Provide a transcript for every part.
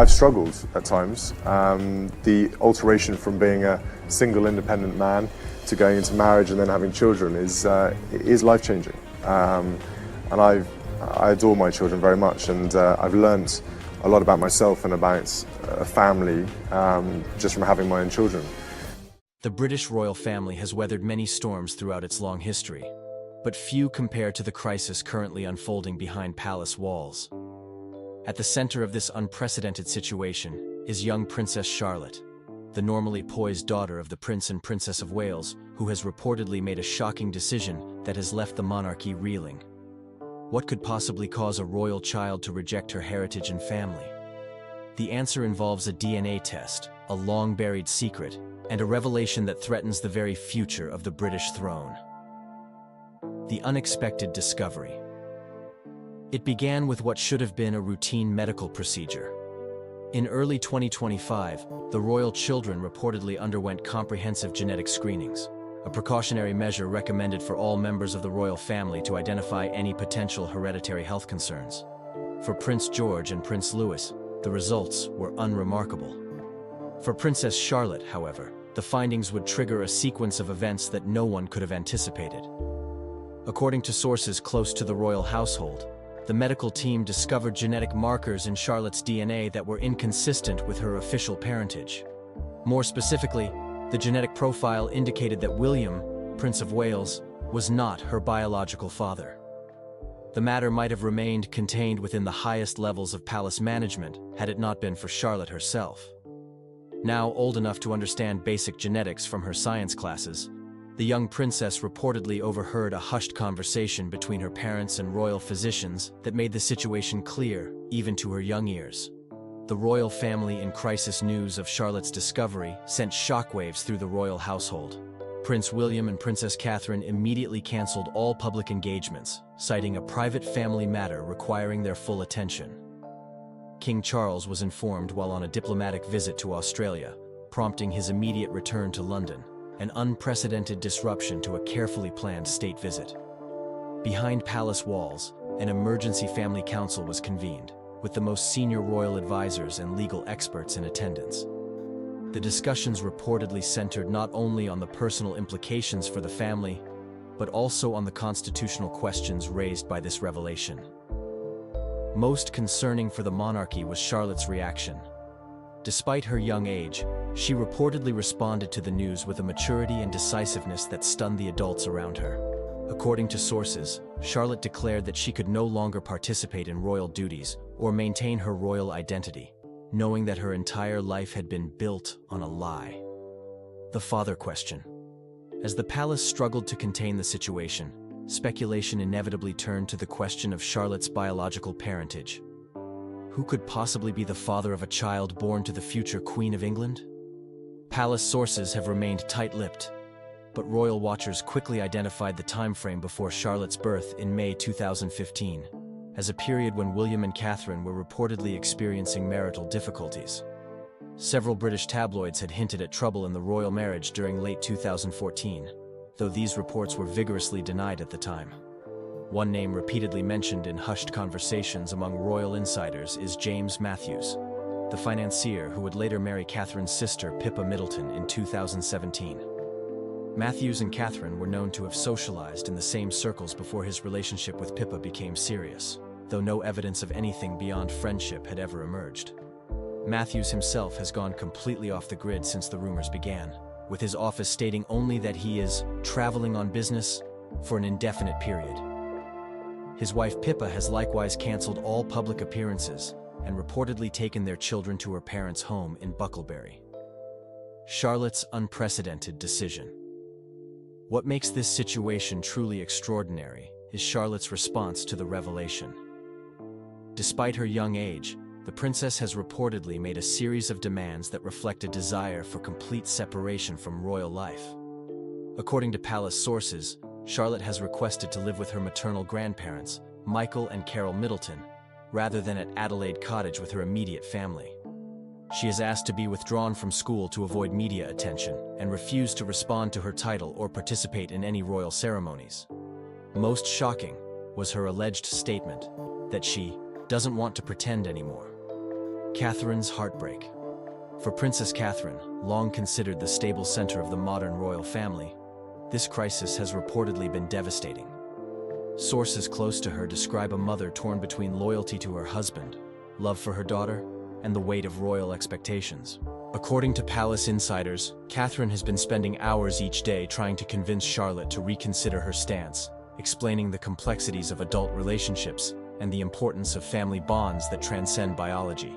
I've struggled at times. The alteration from being a single independent man to going into marriage and then having children is life-changing. And I adore my children very much, and I've learnt a lot about myself and about a family just from having my own children. The British royal family has weathered many storms throughout its long history, but few compare to the crisis currently unfolding behind palace walls. At the center of this unprecedented situation is young Princess Charlotte, the normally poised daughter of the Prince and Princess of Wales, who has reportedly made a shocking decision that has left the monarchy reeling. What could possibly cause a royal child to reject her heritage and family? The answer involves a DNA test, a long-buried secret, and a revelation that threatens the very future of the British throne. The unexpected discovery. It began with what should have been a routine medical procedure. In early 2025, the royal children reportedly underwent comprehensive genetic screenings, a precautionary measure recommended for all members of the royal family to identify any potential hereditary health concerns. For Prince George and Prince Louis, the results were unremarkable. For Princess Charlotte, however, the findings would trigger a sequence of events that no one could have anticipated. According to sources close to the royal household, the medical team discovered genetic markers in Charlotte's DNA that were inconsistent with her official parentage. More specifically, the genetic profile indicated that William, Prince of Wales, was not her biological father. The matter might have remained contained within the highest levels of palace management had it not been for Charlotte herself. Now old enough to understand basic genetics from her science classes, the young princess reportedly overheard a hushed conversation between her parents and royal physicians that made the situation clear, even to her young ears. The royal family in crisis news of Charlotte's discovery sent shockwaves through the royal household. Prince William and Princess Catherine immediately canceled all public engagements, citing a private family matter requiring their full attention. King Charles was informed while on a diplomatic visit to Australia, prompting his immediate return to London, an unprecedented disruption to a carefully planned state visit. Behind palace walls, an emergency family council was convened, with the most senior royal advisors and legal experts in attendance. The discussions reportedly centered not only on the personal implications for the family, but also on the constitutional questions raised by this revelation. Most concerning for the monarchy was Charlotte's reaction. Despite her young age, she reportedly responded to the news with a maturity and decisiveness that stunned the adults around her. According to sources, Charlotte declared that she could no longer participate in royal duties or maintain her royal identity, knowing that her entire life had been built on a lie. The father question. As the palace struggled to contain the situation, speculation inevitably turned to the question of Charlotte's biological parentage. Who could possibly be the father of a child born to the future Queen of England? Palace sources have remained tight-lipped, but royal watchers quickly identified the time frame before Charlotte's birth in May 2015 as a period when William and Catherine were reportedly experiencing marital difficulties. Several British tabloids had hinted at trouble in the royal marriage during late 2014, though these reports were vigorously denied at the time. One name repeatedly mentioned in hushed conversations among royal insiders is James Matthews, the financier who would later marry Catherine's sister Pippa Middleton in 2017. Matthews and Catherine were known to have socialized in the same circles before his relationship with Pippa became serious, though no evidence of anything beyond friendship had ever emerged. Matthews himself has gone completely off the grid since the rumors began, with his office stating only that he is traveling on business for an indefinite period. His wife Pippa has likewise canceled all public appearances and reportedly taken their children to her parents' home in Bucklebury. Charlotte's unprecedented decision. What makes this situation truly extraordinary is Charlotte's response to the revelation. Despite her young age, the princess has reportedly made a series of demands that reflect a desire for complete separation from royal life. According to palace sources, Charlotte has requested to live with her maternal grandparents, Michael and Carol Middleton, rather than at Adelaide Cottage with her immediate family. She is asked to be withdrawn from school to avoid media attention and refused to respond to her title or participate in any royal ceremonies. Most shocking was her alleged statement that she doesn't want to pretend anymore. Catherine's heartbreak. For Princess Catherine, long considered the stable center of the modern royal family, this crisis has reportedly been devastating. Sources close to her describe a mother torn between loyalty to her husband, love for her daughter, and the weight of royal expectations. According to palace insiders, Catherine has been spending hours each day trying to convince Charlotte to reconsider her stance, explaining the complexities of adult relationships and the importance of family bonds that transcend biology.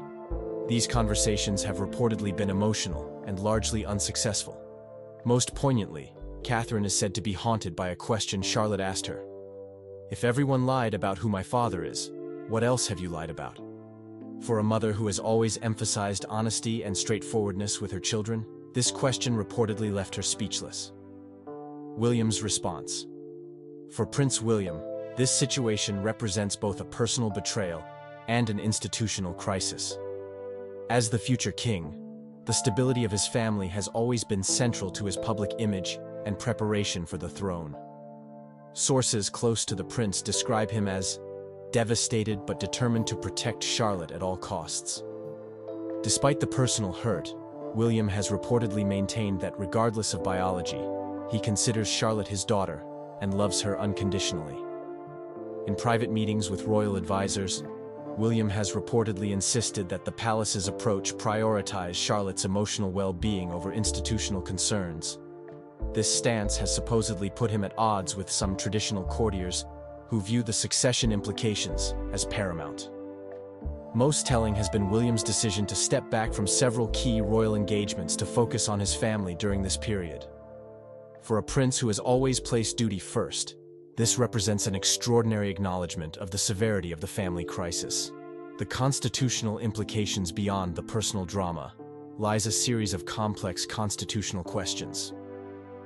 These conversations have reportedly been emotional and largely unsuccessful. Most poignantly, Catherine is said to be haunted by a question Charlotte asked her. "If everyone lied about who my father is, what else have you lied about?" For a mother who has always emphasized honesty and straightforwardness with her children, this question reportedly left her speechless. William's response. For Prince William, this situation represents both a personal betrayal and an institutional crisis. As the future king, the stability of his family has always been central to his public image and preparation for the throne. Sources close to the prince describe him as devastated but determined to protect Charlotte at all costs. Despite the personal hurt, William has reportedly maintained that regardless of biology, he considers Charlotte his daughter and loves her unconditionally. In private meetings with royal advisors, William has reportedly insisted that the palace's approach prioritize Charlotte's emotional well-being over institutional concerns. This stance has supposedly put him at odds with some traditional courtiers who view the succession implications as paramount. Most telling has been William's decision to step back from several key royal engagements to focus on his family during this period. For a prince who has always placed duty first, this represents an extraordinary acknowledgement of the severity of the family crisis. The constitutional implications beyond the personal drama lies a series of complex constitutional questions.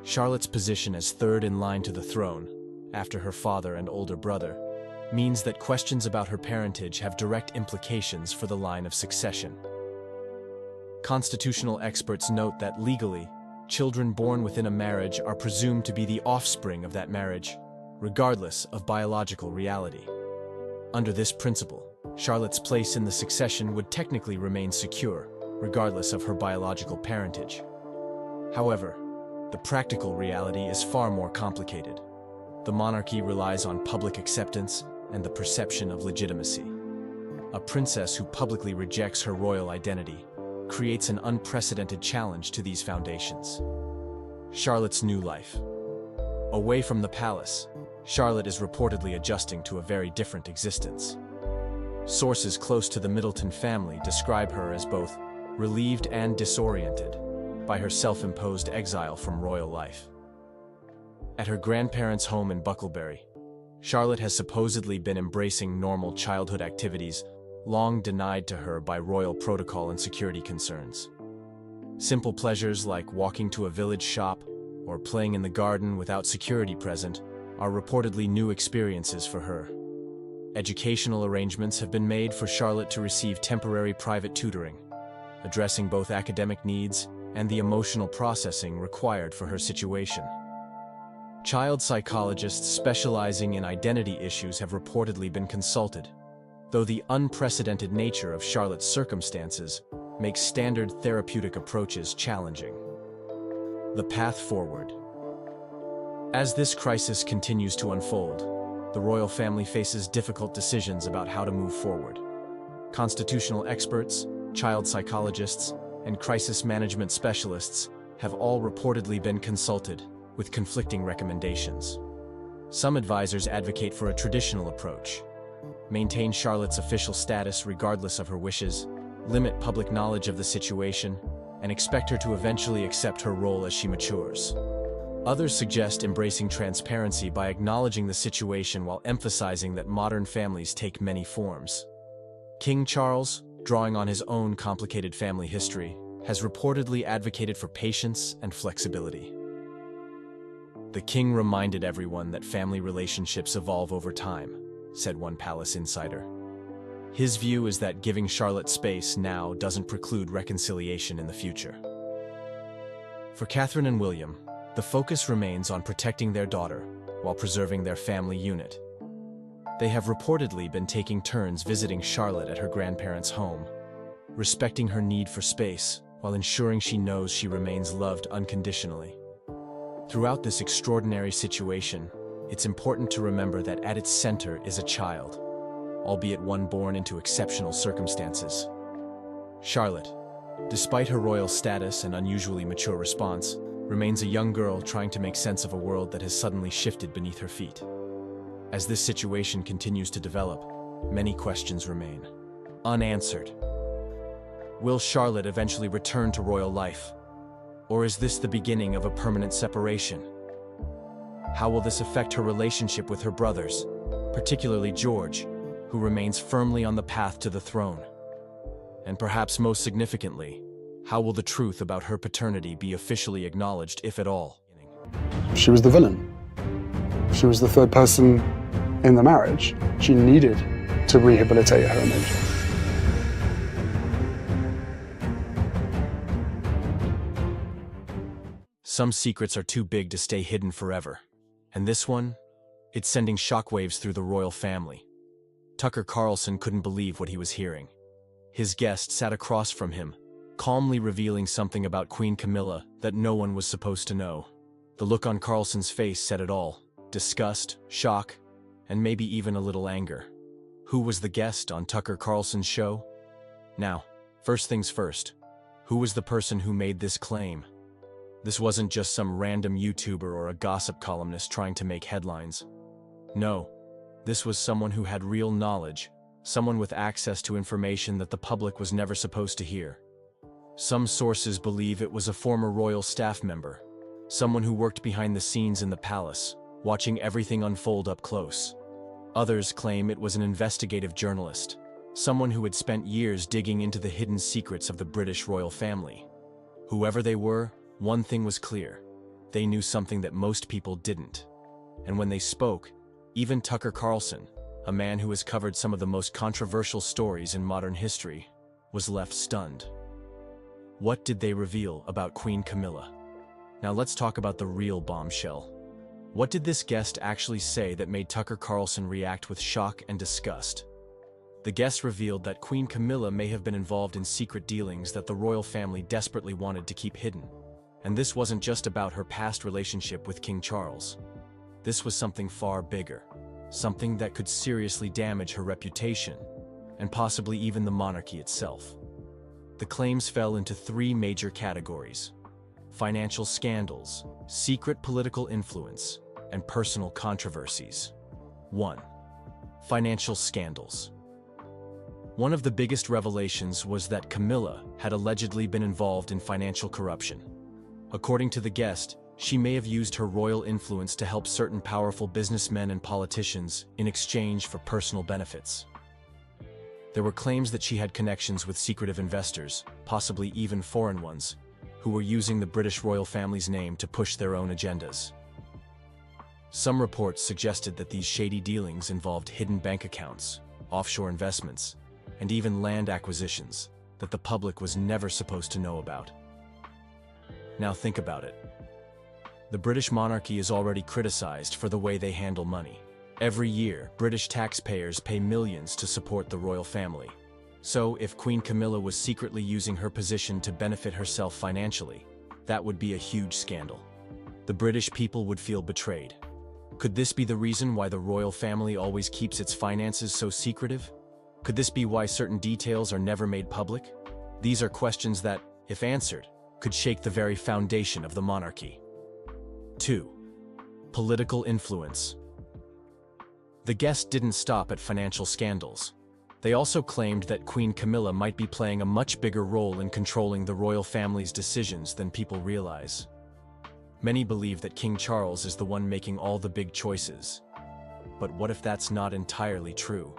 Charlotte's position as third in line to the throne, after her father and older brother, means that questions about her parentage have direct implications for the line of succession. Constitutional experts note that legally, children born within a marriage are presumed to be the offspring of that marriage, regardless of biological reality. Under this principle, Charlotte's place in the succession would technically remain secure, regardless of her biological parentage. However, the practical reality is far more complicated. The monarchy relies on public acceptance and the perception of legitimacy. A princess who publicly rejects her royal identity creates an unprecedented challenge to these foundations. Charlotte's new life. Away from the palace, Charlotte is reportedly adjusting to a very different existence. Sources close to the Middleton family describe her as both relieved and disoriented by her self-imposed exile from royal life. At her grandparents' home in Bucklebury, Charlotte has supposedly been embracing normal childhood activities long denied to her by royal protocol and security concerns. Simple pleasures like walking to a village shop or playing in the garden without security present are reportedly new experiences for her. Educational arrangements have been made for Charlotte to receive temporary private tutoring, addressing both academic needs and the emotional processing required for her situation. Child psychologists specializing in identity issues have reportedly been consulted, though the unprecedented nature of Charlotte's circumstances makes standard therapeutic approaches challenging. The path forward. As this crisis continues to unfold, the royal family faces difficult decisions about how to move forward. Constitutional experts, child psychologists, and crisis management specialists have all reportedly been consulted, with conflicting recommendations. Some advisors advocate for a traditional approach: maintain Charlotte's official status regardless of her wishes, limit public knowledge of the situation, and expect her to eventually accept her role as she matures. Others suggest embracing transparency by acknowledging the situation while emphasizing that modern families take many forms. King Charles, drawing on his own complicated family history, has reportedly advocated for patience and flexibility. The king reminded everyone that family relationships evolve over time, said one palace insider. His view is that giving Charlotte space now doesn't preclude reconciliation in the future. For Catherine and William, the focus remains on protecting their daughter while preserving their family unit. They have reportedly been taking turns visiting Charlotte at her grandparents' home, respecting her need for space while ensuring she knows she remains loved unconditionally. Throughout this extraordinary situation, it's important to remember that at its center is a child, albeit one born into exceptional circumstances. Charlotte, despite her royal status and unusually mature response, remains a young girl trying to make sense of a world that has suddenly shifted beneath her feet. As this situation continues to develop, many questions remain unanswered. Will Charlotte eventually return to royal life? Or is this the beginning of a permanent separation? How will this affect her relationship with her brothers, particularly George, who remains firmly on the path to the throne? And perhaps most significantly, how will the truth about her paternity be officially acknowledged, if at all? She was the villain. She was the third person in the marriage. She needed to rehabilitate her image. Some secrets are too big to stay hidden forever. And this one? It's sending shockwaves through the royal family. Tucker Carlson couldn't believe what he was hearing. His guest sat across from him, calmly revealing something about Queen Camilla that no one was supposed to know. The look on Carlson's face said it all: disgust, shock, and maybe even a little anger. Who was the guest on Tucker Carlson's show? Now, first things first, who was the person who made this claim? This wasn't just some random YouTuber or a gossip columnist trying to make headlines. No, this was someone who had real knowledge, someone with access to information that the public was never supposed to hear. Some sources believe it was a former royal staff member, someone who worked behind the scenes in the palace, watching everything unfold up close. Others claim it was an investigative journalist, someone who had spent years digging into the hidden secrets of the British royal family. Whoever they were, one thing was clear: they knew something that most people didn't. And when they spoke, even Tucker Carlson, a man who has covered some of the most controversial stories in modern history, was left stunned. What did they reveal about Queen Camilla? Now let's talk about the real bombshell. What did this guest actually say that made Tucker Carlson react with shock and disgust? The guest revealed that Queen Camilla may have been involved in secret dealings that the royal family desperately wanted to keep hidden. And this wasn't just about her past relationship with King Charles. This was something far bigger, something that could seriously damage her reputation, and possibly even the monarchy itself. The claims fell into three major categories: financial scandals, secret political influence, and personal controversies. 1. Financial scandals. One of the biggest revelations was that Camilla had allegedly been involved in financial corruption. According to the guest, she may have used her royal influence to help certain powerful businessmen and politicians in exchange for personal benefits. There were claims that she had connections with secretive investors, possibly even foreign ones, who were using the British royal family's name to push their own agendas. Some reports suggested that these shady dealings involved hidden bank accounts, offshore investments, and even land acquisitions that the public was never supposed to know about. Now think about it. The British monarchy is already criticized for the way they handle money. Every year, British taxpayers pay millions to support the royal family. So, if Queen Camilla was secretly using her position to benefit herself financially, that would be a huge scandal. The British people would feel betrayed. Could this be the reason why the royal family always keeps its finances so secretive? Could this be why certain details are never made public? These are questions that, if answered, could shake the very foundation of the monarchy. 2. Political influence. The guest didn't stop at financial scandals. They also claimed that Queen Camilla might be playing a much bigger role in controlling the royal family's decisions than people realize. Many believe that King Charles is the one making all the big choices. But what if that's not entirely true?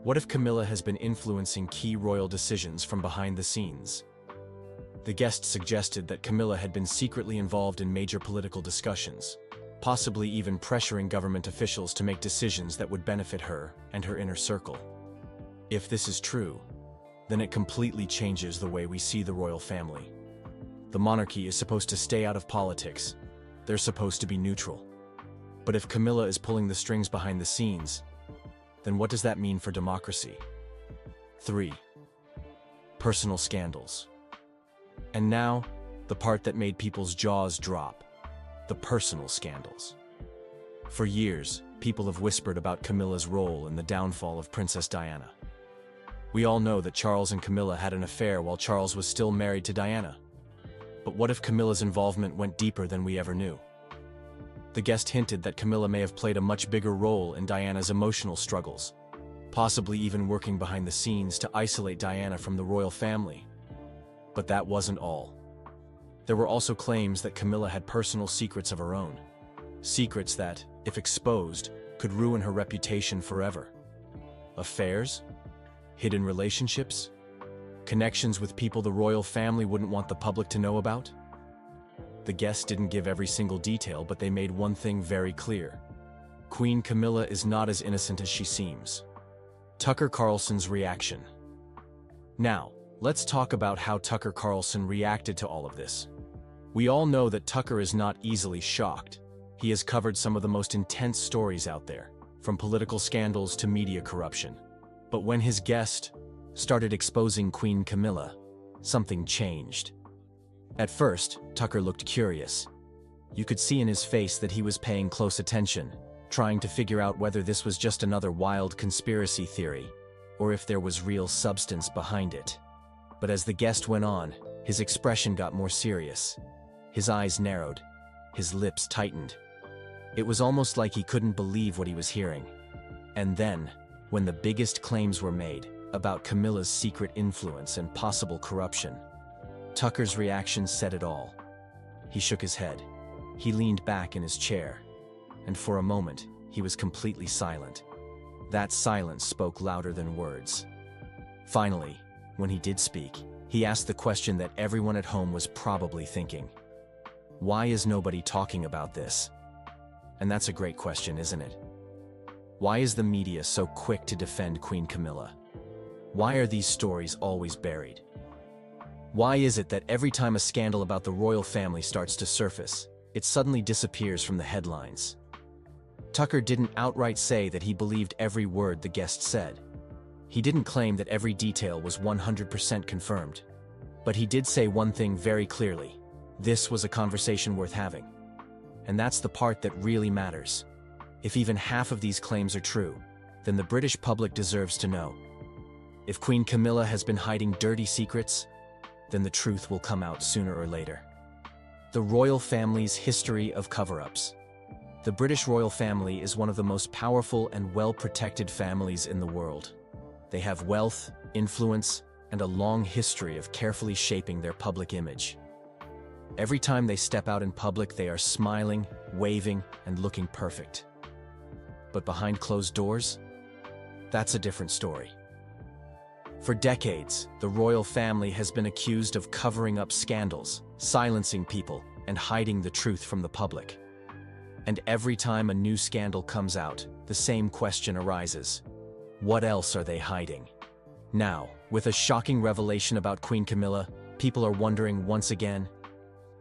What if Camilla has been influencing key royal decisions from behind the scenes? The guest suggested that Camilla had been secretly involved in major political discussions, possibly even pressuring government officials to make decisions that would benefit her and her inner circle. If this is true, then it completely changes the way we see the royal family. The monarchy is supposed to stay out of politics. They're supposed to be neutral. But if Camilla is pulling the strings behind the scenes, then what does that mean for democracy? 3. personal scandals. And now, the part that made people's jaws drop: the personal scandals. For years, people have whispered about Camilla's role in the downfall of Princess Diana. We all know that Charles and Camilla had an affair while Charles was still married to Diana. But what if Camilla's involvement went deeper than we ever knew? The guest hinted that Camilla may have played a much bigger role in Diana's emotional struggles, possibly even working behind the scenes to isolate Diana from the royal family. But that wasn't all. There were also claims that Camilla had personal secrets of her own. Secrets that, if exposed, could ruin her reputation forever. Affairs? Hidden relationships? Connections with people the royal family wouldn't want the public to know about? The guests didn't give every single detail, but they made one thing very clear. Queen Camilla is not as innocent as she seems. Tucker Carlson's reaction. Now, let's talk about how Tucker Carlson reacted to all of this. We all know that Tucker is not easily shocked. He has covered some of the most intense stories out there, from political scandals to media corruption. But when his guest started exposing Queen Camilla, something changed. At first, Tucker looked curious. You could see in his face that he was paying close attention, trying to figure out whether this was just another wild conspiracy theory, or if there was real substance behind it. But as the guest went on, his expression got more serious. His eyes narrowed, his lips tightened. It was almost like he couldn't believe what he was hearing. And then, when the biggest claims were made about Camilla's secret influence and possible corruption, Tucker's reaction said it all. He shook his head. He leaned back in his chair. And for a moment, he was completely silent. That silence spoke louder than words. Finally, when he did speak, he asked the question that everyone at home was probably thinking. Why is nobody talking about this? And that's a great question, isn't it? Why is the media so quick to defend Queen Camilla? Why are these stories always buried? Why is it that every time a scandal about the royal family starts to surface, it suddenly disappears from the headlines? Tucker didn't outright say that he believed every word the guest said. He didn't claim that every detail was 100% confirmed. But he did say one thing very clearly. This was a conversation worth having. And that's the part that really matters. If even half of these claims are true, then the British public deserves to know. If Queen Camilla has been hiding dirty secrets, then the truth will come out sooner or later. The royal family's history of cover-ups. The British royal family is one of the most powerful and well-protected families in the world. They have wealth, influence, and a long history of carefully shaping their public image. Every time they step out in public, they are smiling, waving, and looking perfect. But behind closed doors, that's a different story. For decades, the royal family has been accused of covering up scandals, silencing people, and hiding the truth from the public. And every time a new scandal comes out, the same question arises. What else are they hiding? Now, with a shocking revelation about Queen Camilla, people are wondering once again,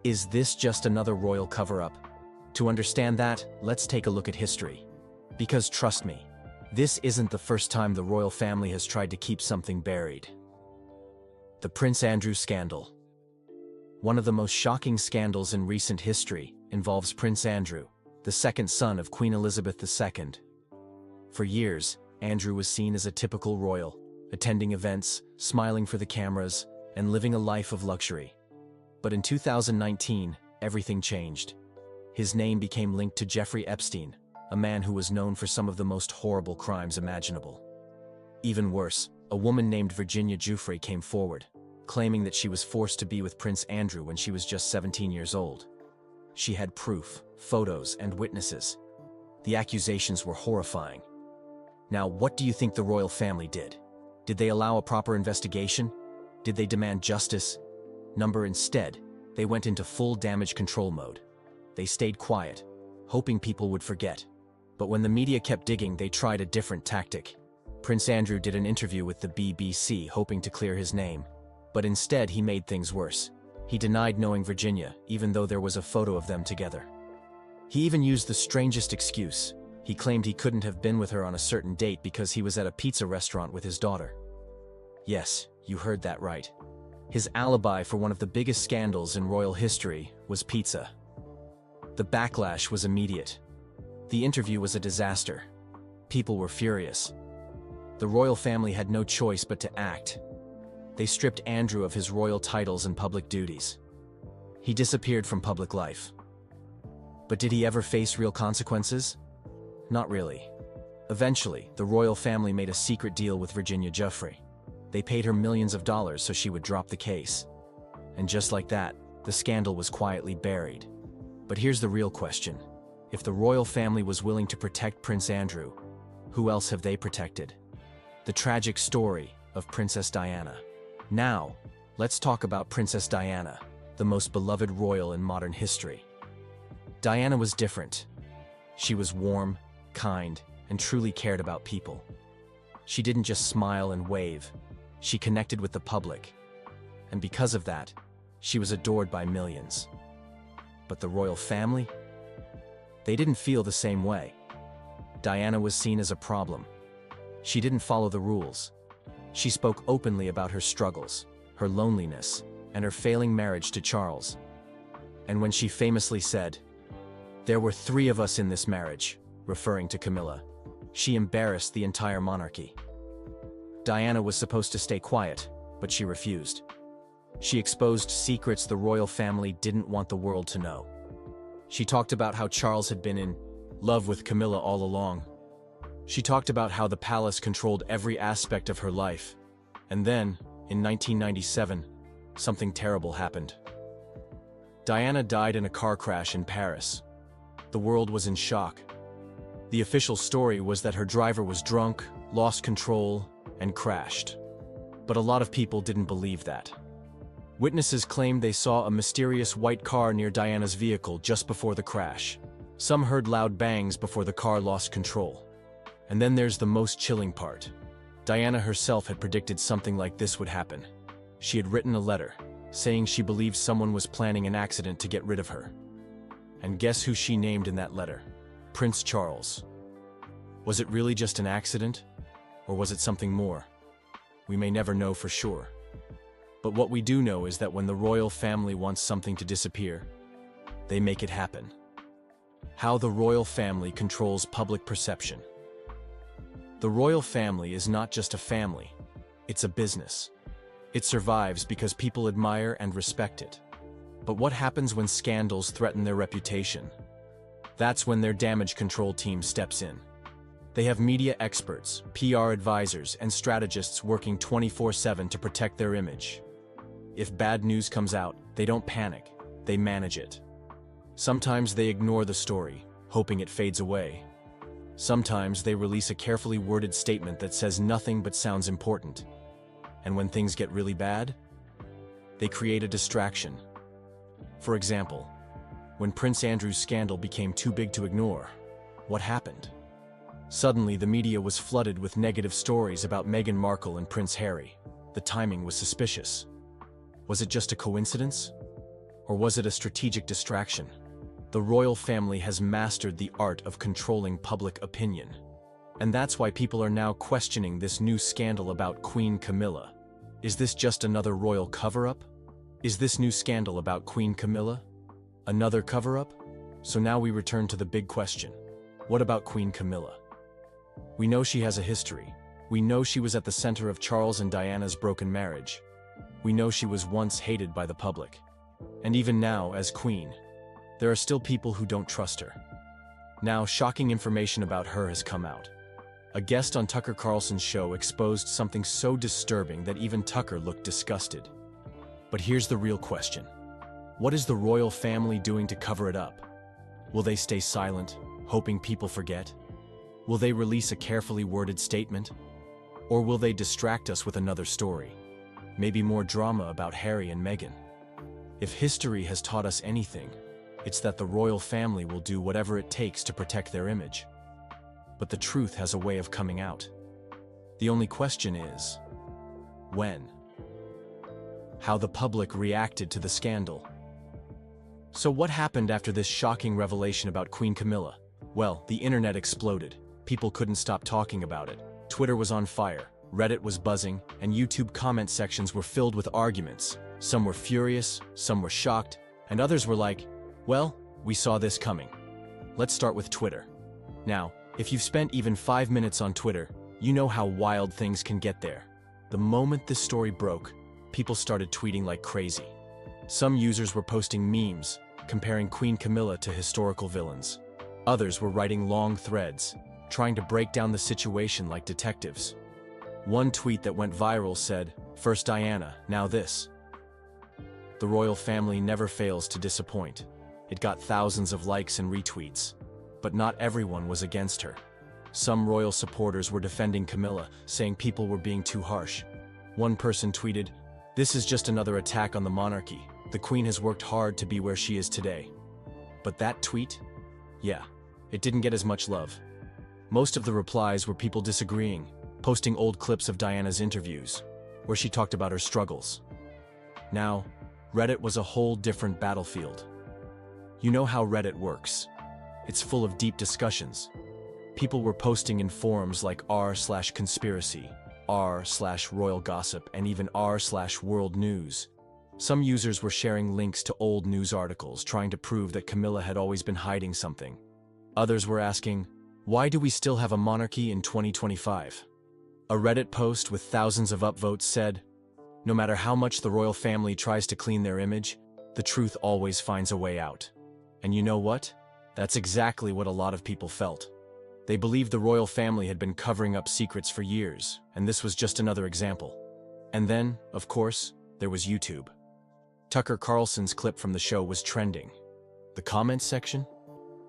is this just another royal cover-up? To understand that, let's take a look at history. Because trust me, this isn't the first time the royal family has tried to keep something buried. The Prince Andrew scandal. One of the most shocking scandals in recent history involves Prince Andrew, the second son of Queen Elizabeth II. For years, Andrew was seen as a typical royal, attending events, smiling for the cameras, and living a life of luxury. But in 2019, everything changed. His name became linked to Jeffrey Epstein, a man who was known for some of the most horrible crimes imaginable. Even worse, a woman named Virginia Giuffre came forward, claiming that she was forced to be with Prince Andrew when she was just 17 years old. She had proof, photos, and witnesses. The accusations were horrifying. Now, what do you think the royal family did? Did they allow a proper investigation? Did they demand justice? Instead, they went into full damage control mode. They stayed quiet, hoping people would forget. But when the media kept digging, they tried a different tactic. Prince Andrew did an interview with the BBC, hoping to clear his name. But instead, he made things worse. He denied knowing Virginia, even though there was a photo of them together. He even used the strangest excuse. He claimed he couldn't have been with her on a certain date because he was at a pizza restaurant with his daughter. Yes, You heard that right. His alibi for one of the biggest scandals in royal history was pizza. The backlash was immediate. The interview was a disaster. People were furious. The royal family had no choice but to act. They stripped Andrew of his royal titles and public duties. He disappeared from public life. But did he ever face real consequences? Not really. Eventually, the royal family made a secret deal with Virginia Giuffre. They paid her millions of dollars so she would drop the case. And just like that, the scandal was quietly buried. But here's the real question. If the royal family was willing to protect Prince Andrew, who else have they protected? The tragic story of Princess Diana. Now, let's talk about Princess Diana, the most beloved royal in modern history. Diana was different. She was warm, kind, and truly cared about people. She didn't just smile and wave. She connected with the public. And because of that, she was adored by millions. But the royal family? They didn't feel the same way. Diana was seen as a problem. She didn't follow the rules. She spoke openly about her struggles, her loneliness, and her failing marriage to Charles. And when she famously said, "There were 3 of us in this marriage," referring to Camilla, she embarrassed the entire monarchy. Diana was supposed to stay quiet, but she refused. She exposed secrets the royal family didn't want the world to know. She talked about how Charles had been in love with Camilla all along. She talked about how the palace controlled every aspect of her life. And then, in 1997, something terrible happened. Diana died in a car crash in Paris. The world was in shock. The official story was that her driver was drunk, lost control, and crashed. But a lot of people didn't believe that. Witnesses claimed they saw a mysterious white car near Diana's vehicle just before the crash. Some heard loud bangs before the car lost control. And then there's the most chilling part. Diana herself had predicted something like this would happen. She had written a letter, saying she believed someone was planning an accident to get rid of her. And guess who she named in that letter? Prince Charles. Was it really just an accident? Or was it something more? We may never know for sure. But what we do know is that when the royal family wants something to disappear, they make it happen. How the royal family controls public perception. The royal family is not just a family, it's a business. It survives because people admire and respect it. But what happens when scandals threaten their reputation? That's when their damage control team steps in. They have media experts, PR advisors, and strategists working 24/7 to protect their image. If bad news comes out, they don't panic, they manage it. Sometimes they ignore the story, hoping it fades away. Sometimes they release a carefully worded statement that says nothing but sounds important. And when things get really bad, they create a distraction. For example, when Prince Andrew's scandal became too big to ignore, what happened? Suddenly, the media was flooded with negative stories about Meghan Markle and Prince Harry. The timing was suspicious. Was it just a coincidence? Or was it a strategic distraction? The royal family has mastered the art of controlling public opinion. And that's why people are now questioning this new scandal about Queen Camilla. Is this just another royal cover-up? Is this new scandal about Queen Camilla another cover-up? So now we return to the big question. What about Queen Camilla? We know she has a history. We know she was at the center of Charles and Diana's broken marriage. We know she was once hated by the public. And even now, as queen, there are still people who don't trust her. Now, shocking information about her has come out. A guest on Tucker Carlson's show exposed something so disturbing that even Tucker looked disgusted. But here's the real question. What is the royal family doing to cover it up? Will they stay silent, hoping people forget? Will they release a carefully worded statement? Or will they distract us with another story? Maybe more drama about Harry and Meghan. If history has taught us anything, it's that the royal family will do whatever it takes to protect their image. But the truth has a way of coming out. The only question is, when? How the public reacted to the scandal. So what happened after this shocking revelation about Queen Camilla? Well, the internet exploded. People couldn't stop talking about it. Twitter was on fire. Reddit was buzzing, and YouTube comment sections were filled with arguments. Some were furious, some were shocked, and others were like, well, we saw this coming. Let's start with Twitter. Now, if you've spent even 5 minutes on Twitter, you know how wild things can get there. The moment this story broke, people started tweeting like crazy. Some users were posting memes, comparing Queen Camilla to historical villains. Others were writing long threads, trying to break down the situation like detectives. One tweet that went viral said, "First Diana, now this." The royal family never fails to disappoint. It got thousands of likes and retweets. But not everyone was against her. Some royal supporters were defending Camilla, saying people were being too harsh. One person tweeted, "This is just another attack on the monarchy. The Queen has worked hard to be where she is today." But that tweet? Yeah, it didn't get as much love. Most of the replies were people disagreeing, posting old clips of Diana's interviews, where she talked about her struggles. Now, Reddit was a whole different battlefield. You know how Reddit works. It's full of deep discussions. People were posting in forums like r/conspiracy, r/royal gossip, and even r/world news. Some users were sharing links to old news articles trying to prove that Camilla had always been hiding something. Others were asking, why do we still have a monarchy in 2025? A Reddit post with thousands of upvotes said, no matter how much the royal family tries to clean their image, the truth always finds a way out. And you know what? That's exactly what a lot of people felt. They believed the royal family had been covering up secrets for years, and this was just another example. And then, of course, there was YouTube. Tucker Carlson's clip from the show was trending. The comments section?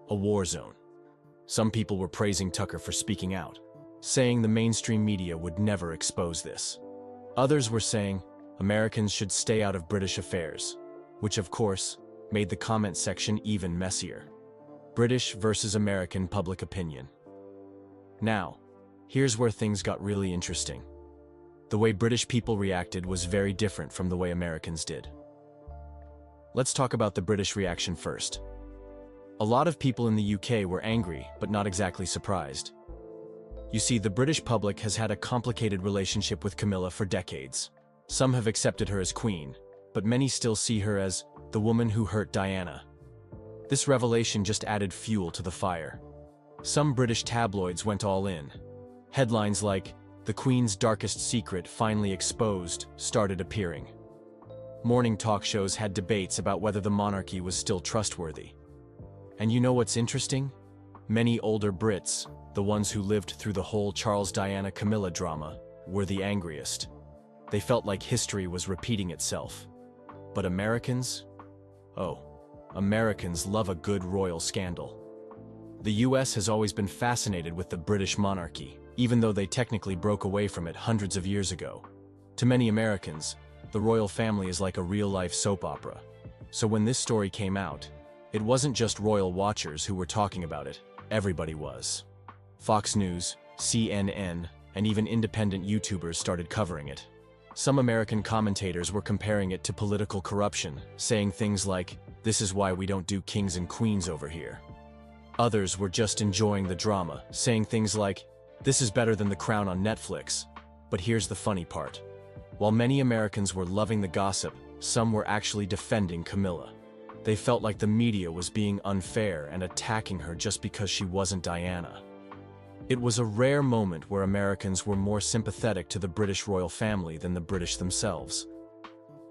A war zone. Some people were praising Tucker for speaking out, saying the mainstream media would never expose this. Others were saying Americans should stay out of British affairs, which of course made the comment section even messier. British versus American public opinion. Now, here's where things got really interesting. The way British people reacted was very different from the way Americans did. Let's talk about the British reaction first. A lot of people in the UK were angry, but not exactly surprised. You see, the British public has had a complicated relationship with Camilla for decades. Some have accepted her as queen, but many still see her as the woman who hurt Diana. This revelation just added fuel to the fire. Some British tabloids went all in. Headlines like, "The Queen's darkest secret finally exposed," started appearing. Morning talk shows had debates about whether the monarchy was still trustworthy. And you know what's interesting? Many older Brits, the ones who lived through the whole Charles-Diana-Camilla drama, were the angriest. They felt like history was repeating itself. But Americans? Oh, Americans love a good royal scandal. The US has always been fascinated with the British monarchy, even though they technically broke away from it hundreds of years ago. To many Americans, the royal family is like a real-life soap opera. So when this story came out, it wasn't just royal watchers who were talking about it, everybody was. Fox News, CNN, and even independent YouTubers started covering it. Some American commentators were comparing it to political corruption, saying things like, "This is why we don't do kings and queens over here." Others were just enjoying the drama, saying things like, "This is better than The Crown on Netflix." But here's the funny part. While many Americans were loving the gossip, some were actually defending Camilla. They felt like the media was being unfair and attacking her just because she wasn't Diana. It was a rare moment where Americans were more sympathetic to the British royal family than the British themselves.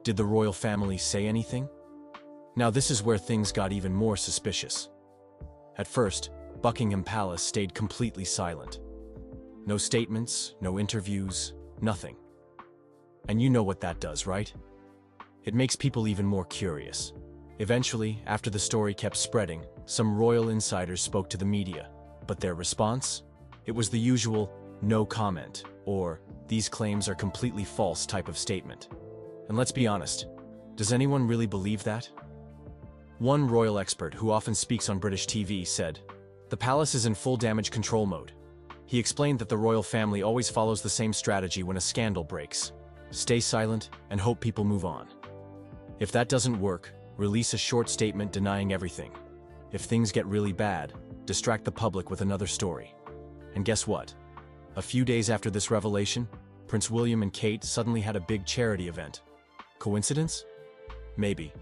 Did the royal family say anything? Now this is where things got even more suspicious. At first, Buckingham Palace stayed completely silent. No statements, no interviews, nothing. And you know what that does, right? It makes people even more curious. Eventually, after the story kept spreading, some royal insiders spoke to the media. But their response? It was the usual, "no comment," or "these claims are completely false" type of statement. And let's be honest, does anyone really believe that? One royal expert who often speaks on British TV said, "The palace is in full damage control mode." He explained that the royal family always follows the same strategy when a scandal breaks. Stay silent and hope people move on. If that doesn't work, release a short statement denying everything. If things get really bad, distract the public with another story. And guess what? A few days after this revelation, Prince William and Kate suddenly had a big charity event. Coincidence? Maybe.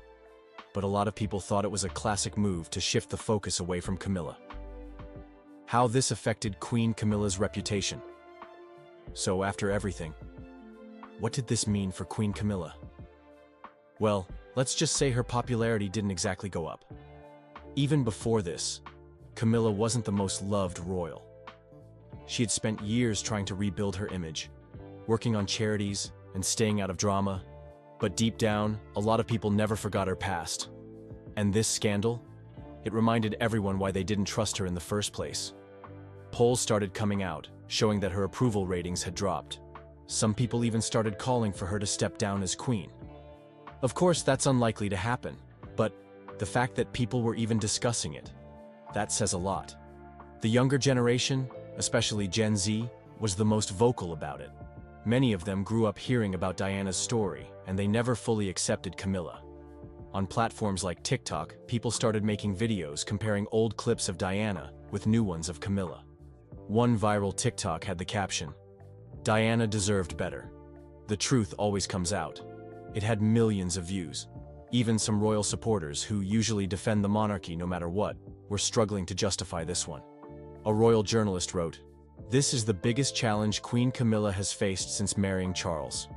But a lot of people thought it was a classic move to shift the focus away from Camilla. How this affected Queen Camilla's reputation. So after everything, what did this mean for Queen Camilla? Well, let's just say her popularity didn't exactly go up. Even before this, Camilla wasn't the most loved royal. She had spent years trying to rebuild her image, working on charities and staying out of drama, but deep down, a lot of people never forgot her past. And this scandal? It reminded everyone why they didn't trust her in the first place. Polls started coming out, showing that her approval ratings had dropped. Some people even started calling for her to step down as queen. Of course, that's unlikely to happen, but the fact that people were even discussing it, that says a lot. The younger generation, especially Gen Z, was the most vocal about it. Many of them grew up hearing about Diana's story, and they never fully accepted Camilla. On platforms like TikTok, people started making videos comparing old clips of Diana with new ones of Camilla. One viral TikTok had the caption, "Diana deserved better. The truth always comes out." It had millions of views. Even some royal supporters, who usually defend the monarchy no matter what, were struggling to justify this one. A royal journalist wrote, "This is the biggest challenge Queen Camilla has faced since marrying Charles.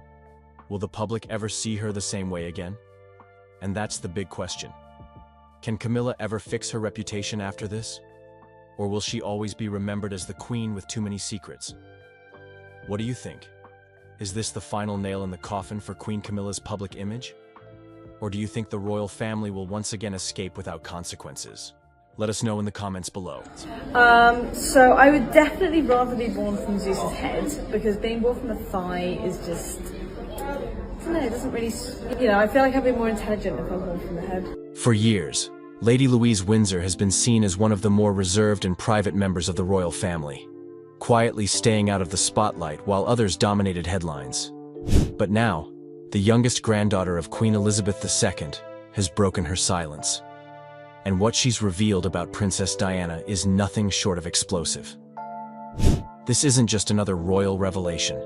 Will the public ever see her the same way again?" And that's the big question. Can Camilla ever fix her reputation after this? Or will she always be remembered as the queen with too many secrets? What do you think? Is this the final nail in the coffin for Queen Camilla's public image? Or do you think the royal family will once again escape without consequences? Let us know in the comments below. So I would definitely rather be born from Zeus's head, because being born from a thigh is just, I don't know, it doesn't really, I feel like I'd be more intelligent if I was born from the head. For years, Lady Louise Windsor has been seen as one of the more reserved and private members of the royal family, quietly staying out of the spotlight while others dominated headlines. But now, the youngest granddaughter of Queen Elizabeth II has broken her silence. And what she's revealed about Princess Diana is nothing short of explosive. This isn't just another royal revelation.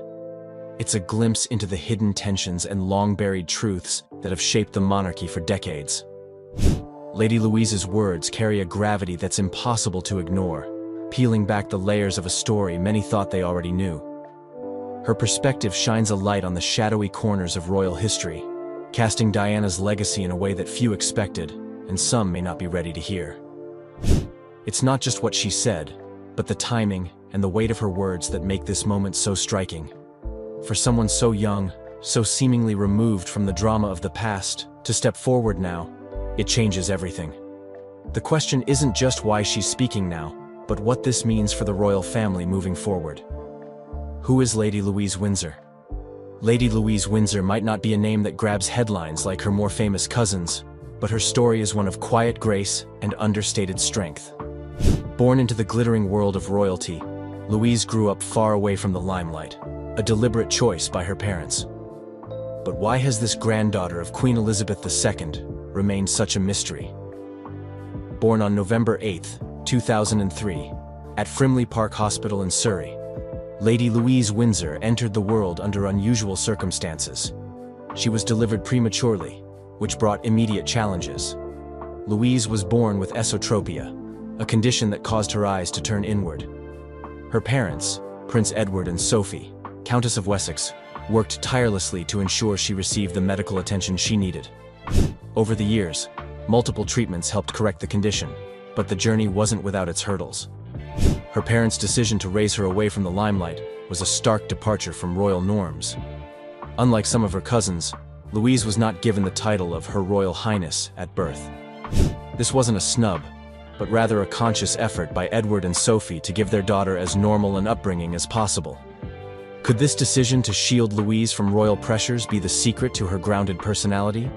It's a glimpse into the hidden tensions and long-buried truths that have shaped the monarchy for decades. Lady Louise's words carry a gravity that's impossible to ignore, peeling back the layers of a story many thought they already knew. Her perspective shines a light on the shadowy corners of royal history, casting Diana's legacy in a way that few expected, and some may not be ready to hear. It's not just what she said, but the timing and the weight of her words that make this moment so striking. For someone so young, so seemingly removed from the drama of the past, to step forward now, it changes everything. The question isn't just why she's speaking now, but what this means for the royal family moving forward. Who is Lady Louise Windsor? Lady Louise Windsor might not be a name that grabs headlines like her more famous cousins, but her story is one of quiet grace and understated strength. Born into the glittering world of royalty, Louise grew up far away from the limelight, a deliberate choice by her parents. But why has this granddaughter of Queen Elizabeth II remained such a mystery? Born on November 8, 2003, at Frimley Park Hospital in Surrey, Lady Louise Windsor entered the world under unusual circumstances. She was delivered prematurely, which brought immediate challenges. Louise was born with esotropia, a condition that caused her eyes to turn inward. Her parents, Prince Edward and Sophie, Countess of Wessex, worked tirelessly to ensure she received the medical attention she needed. Over the years, multiple treatments helped correct the condition, but the journey wasn't without its hurdles. Her parents' decision to raise her away from the limelight was a stark departure from royal norms. Unlike some of her cousins, Louise was not given the title of Her Royal Highness at birth. This wasn't a snub, but rather a conscious effort by Edward and Sophie to give their daughter as normal an upbringing as possible. Could this decision to shield Louise from royal pressures be the secret to her grounded personality?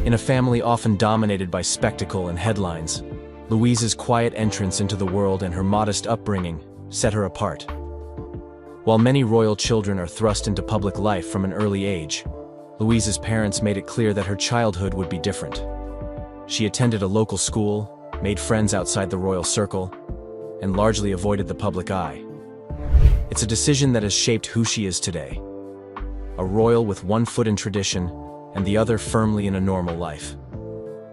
In a family often dominated by spectacle and headlines, Louise's quiet entrance into the world and her modest upbringing set her apart. While many royal children are thrust into public life from an early age, Louise's parents made it clear that her childhood would be different. She attended a local school, made friends outside the royal circle, and largely avoided the public eye. It's a decision that has shaped who she is today. a royal with one foot in tradition and the other firmly in a normal life.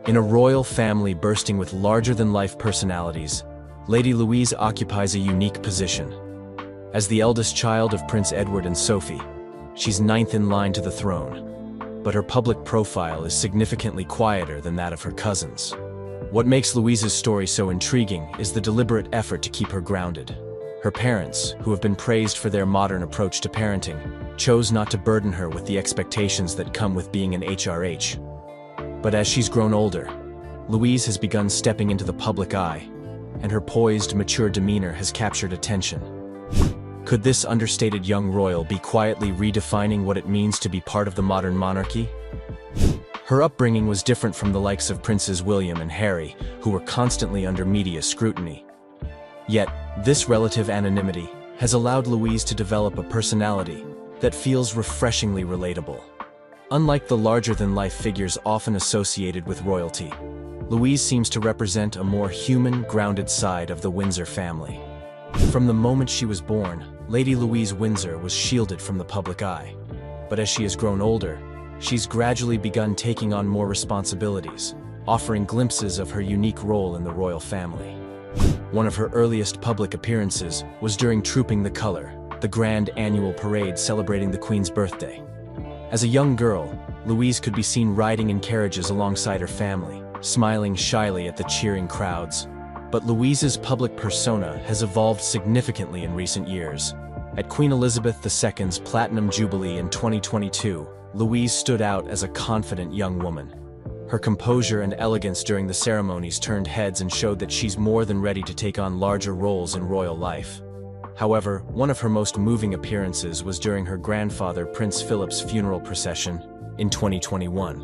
In a royal family bursting with larger-than-life personalities, Lady Louise occupies a unique position. As the eldest child of Prince Edward and Sophie, she's ninth in line to the throne, but her public profile is significantly quieter than that of her cousins. What makes Louise's story so intriguing is the deliberate effort to keep her grounded. Her parents, who have been praised for their modern approach to parenting, chose not to burden her with the expectations that come with being an HRH. But as she's grown older, Louise has begun stepping into the public eye, and her poised, mature demeanor has captured attention. Could this understated young royal be quietly redefining what it means to be part of the modern monarchy? Her upbringing was different from the likes of Princes William and Harry, who were constantly under media scrutiny. Yet, this relative anonymity has allowed Louise to develop a personality that feels refreshingly relatable. Unlike the larger-than-life figures often associated with royalty, Louise seems to represent a more human, grounded side of the Windsor family. From the moment she was born, Lady Louise Windsor was shielded from the public eye. But as she has grown older, she's gradually begun taking on more responsibilities, offering glimpses of her unique role in the royal family. One of her earliest public appearances was during Trooping the Colour, the grand annual parade celebrating the Queen's birthday. As a young girl, Louise could be seen riding in carriages alongside her family, smiling shyly at the cheering crowds. But Louise's public persona has evolved significantly in recent years. At Queen Elizabeth II's Platinum Jubilee in 2022, Louise stood out as a confident young woman. Her composure and elegance during the ceremonies turned heads and showed that she's more than ready to take on larger roles in royal life. However, one of her most moving appearances was during her grandfather Prince Philip's funeral procession in 2021.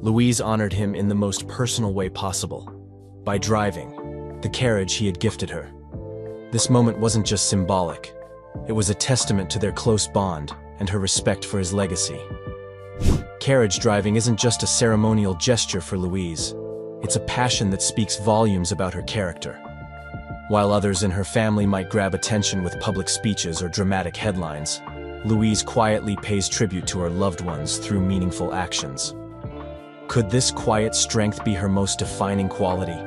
Louise honored him in the most personal way possible, by driving the carriage he had gifted her. This moment wasn't just symbolic, it was a testament to their close bond and her respect for his legacy. Carriage driving isn't just a ceremonial gesture for Louise, it's a passion that speaks volumes about her character. While others in her family might grab attention with public speeches or dramatic headlines, Louise quietly pays tribute to her loved ones through meaningful actions. Could this quiet strength be her most defining quality?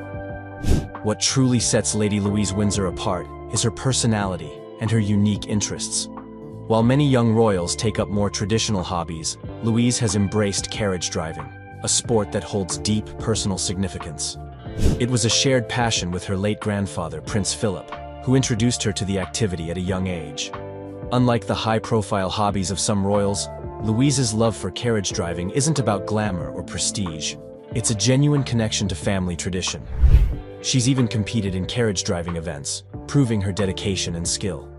What truly sets Lady Louise Windsor apart is her personality and her unique interests. While many young royals take up more traditional hobbies, Louise has embraced carriage driving, a sport that holds deep personal significance. It was a shared passion with her late grandfather, Prince Philip, who introduced her to the activity at a young age. Unlike the high-profile hobbies of some royals, Louise's love for carriage driving isn't about glamour or prestige. It's a genuine connection to family tradition. She's even competed in carriage driving events, proving her dedication and skill.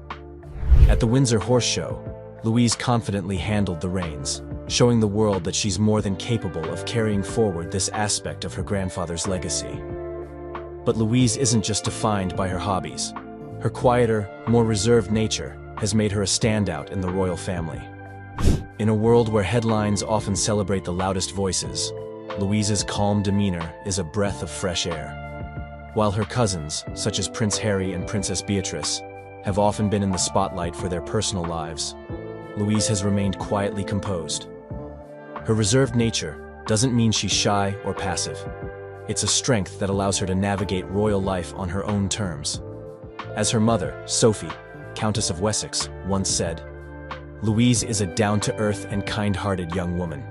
At the Windsor Horse Show, Louise confidently handled the reins, showing the world that she's more than capable of carrying forward this aspect of her grandfather's legacy. But Louise isn't just defined by her hobbies. Her quieter, more reserved nature has made her a standout in the royal family. In a world where headlines often celebrate the loudest voices, Louise's calm demeanor is a breath of fresh air. While her cousins, such as Prince Harry and Princess Beatrice, have often been in the spotlight for their personal lives, Louise has remained quietly composed. Her reserved nature doesn't mean she's shy or passive. It's a strength that allows her to navigate royal life on her own terms. As her mother, Sophie, Countess of Wessex, once said, "Louise is a down-to-earth and kind-hearted young woman."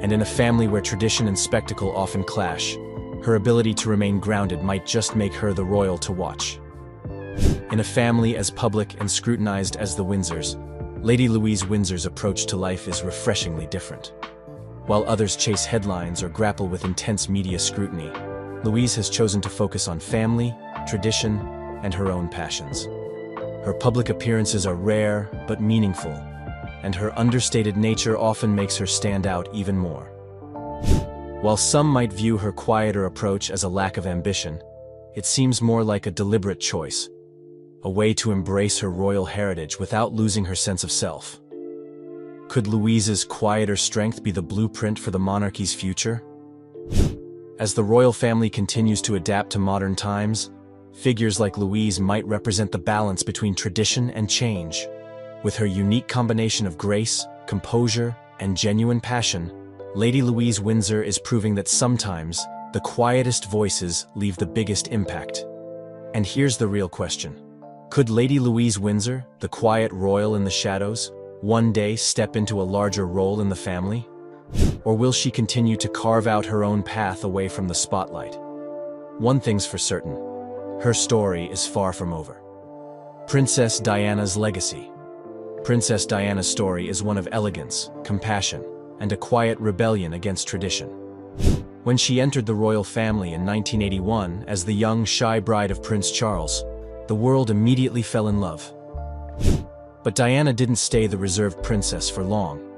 And in a family where tradition and spectacle often clash, her ability to remain grounded might just make her the royal to watch. In a family as public and scrutinized as the Windsors, Lady Louise Windsor's approach to life is refreshingly different. While others chase headlines or grapple with intense media scrutiny, Louise has chosen to focus on family, tradition, and her own passions. Her public appearances are rare but meaningful, and her understated nature often makes her stand out even more. While some might view her quieter approach as a lack of ambition, it seems more like a deliberate choice, a way to embrace her royal heritage without losing her sense of self. Could Louise's quieter strength be the blueprint for the monarchy's future? As the royal family continues to adapt to modern times, figures like Louise might represent the balance between tradition and change. With her unique combination of grace, composure, and genuine passion, Lady Louise Windsor is proving that sometimes the quietest voices leave the biggest impact. And here's the real question. Could Lady Louise Windsor, the quiet royal in the shadows, one day step into a larger role in the family? Or will she continue to carve out her own path away from the spotlight? One thing's for certain, her story is far from over. Princess Diana's legacy. Princess Diana's story is one of elegance, compassion, and a quiet rebellion against tradition. When she entered the royal family in 1981 as the young, shy bride of Prince Charles, the world immediately fell in love. But Diana didn't stay the reserved princess for long.